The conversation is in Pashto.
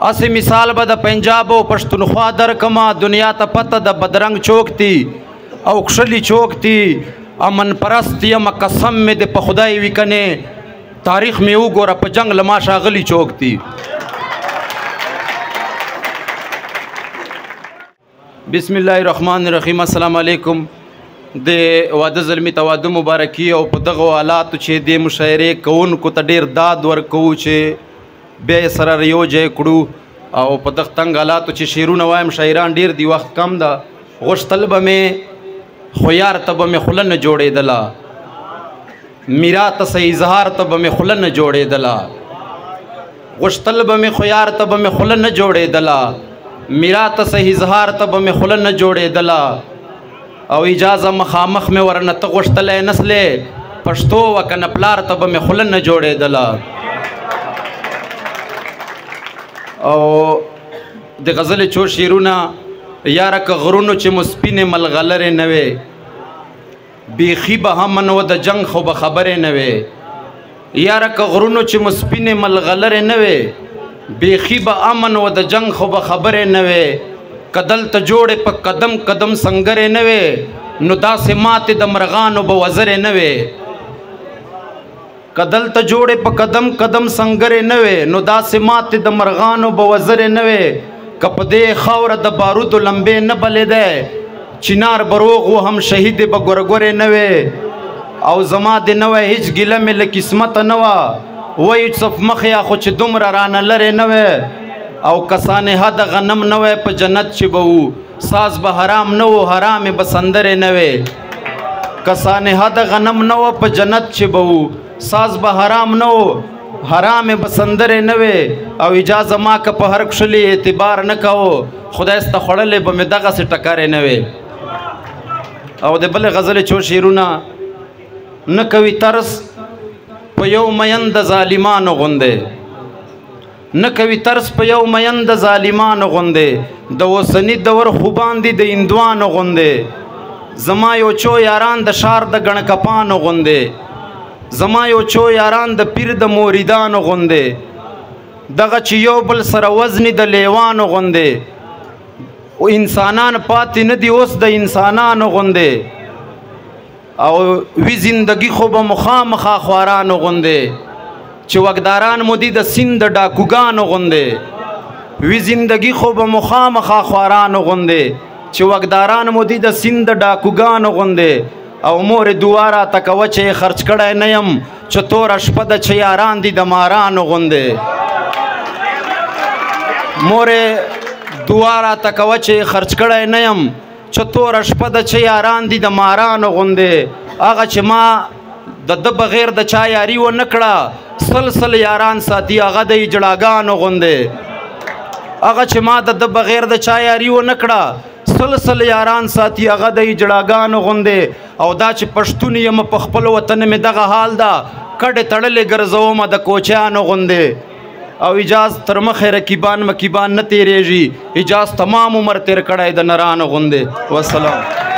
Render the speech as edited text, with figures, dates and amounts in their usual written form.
اسی مثال به د پنجاب او پښتونخوا درکما دنیا ته پته د بدرنګ چوک تی او کښلی چوک تی امن پرست یم قسم مې د په خدای وي کنې تاریخ مې وګوره په جنګ له ما ښاغلي چوک تی. بسم الله الرحمن الرحیم. السلام علیکم. د واده زلمی ته واده مبارکي او په دغه حالاتو چې د مشاعرې کوونکو ته ډېر داد ورکوو چې بیا یې سره یوځای کړو او په دغه تنګ حالاتو چې شعرونه وایم شاعران ډېر دي وخت کم ده غوښتل به مې خو یار ته به مې خوله نه جوړېدله میرا ته څه اظهار ته به مې خوله نه جوړېدله غوښتل به مې خو یار ته به مې خوله نه جوړېدله میرا ته څه اظهار ته به مې خوله نه جوړېدله او اجازه مخامخ مې ورنه ته غوښتلی نسلې پښتو وه که نه پلار ته به مې خوله نه جوړېدله. او د غزلې څو شعرونه یاره که غرونو چې مو سپینې ملغلرې نه وې بیخي به هم نو د جنګ خو به خبرې نه وې یاره که غرونو چې مو سپینې ملغلرې نه وې بیخي به امن و د جنګ خو به خبرې نه وې که دلته جوړې په قدم قدم سنګرې نه وې نو داسې ماتې د مرغانو به وزرې نه وې که دلته جوړې په قدم قدم سنګرې نه وې نو داسې ماتې د مرغانو به وزرې نه وې که په دې خاوره د بارودو لمبې نه بلېدی چنار به روغ و هم شهید به ګورګورې نه وې او زما د نه وی هېڅ ګیله مې له قسمته نه وه وایي صف مخیا خو چې دومره رانه لرې نه وې او کسانې د غنم نه وی په جنت چې به وو ساز به حرام نه و حرامې به سندرې نه وې کسانې د غنم نه وه په جنت چې به وو ساز به حرام نه و حرامې به سندرې نه وې او اجازه ما که په هر کښلي اعتبار نه کوو خدای سته خوړلې به مې دغسې ټکرې نه وې. او د بلې غزلې څو شعرونه نه کوي ترس په یو مین د ظالمانو غوندې نه کوي ترس په یو مین د ظالمانو غوندې د اوسني دور خوبان دي د هندوانو غوندې زما یو څو یاران د ښار د ګڼکپانو غوندې زما یو څو یاران د پیر د موریدانو غوندې دغه چې یو بل سره وزني د لیوانو غوندې او انسانان پاتې نه دي اوس د انسانانو غوندې او وی زندگی خو به مخامخا خوارانو غوندې چې وګداران مو دي د سیند د ډاکوګانو غوندې وی زندگی خو به مخامخا خوارانو غوندې چې وګداران مو دي د سیند د ډاکوګانو غوندې او مور دعا راته کوه چې خرچ کړی نه یم چې توره شپه ده چې یاران دي د مارانو غوندې مور دعا راته کوه چې خرچ کړی نه یم چې توره شپه ده چې یاران دي د مارانو غوندې هغه چې ما د ده بغیر د چا یاري ونه کړه سل یاران ساتي هغه د اجړاګانو غوندې هغه چې ما د ده بغیر د چا یاري ونه کړه سل یاران ساتي هغه د اجړاګانو غوندې او دا چې پښتون یم په خپل وطن مې دغه حال ده کډې تړلې ګرځومه د کوچیانو غوندې او اجاز تر مخې رقیبان مکیبان نه تیریږي اجاز تمام عمر تیر کړی د نرانو غوندې. والسلام.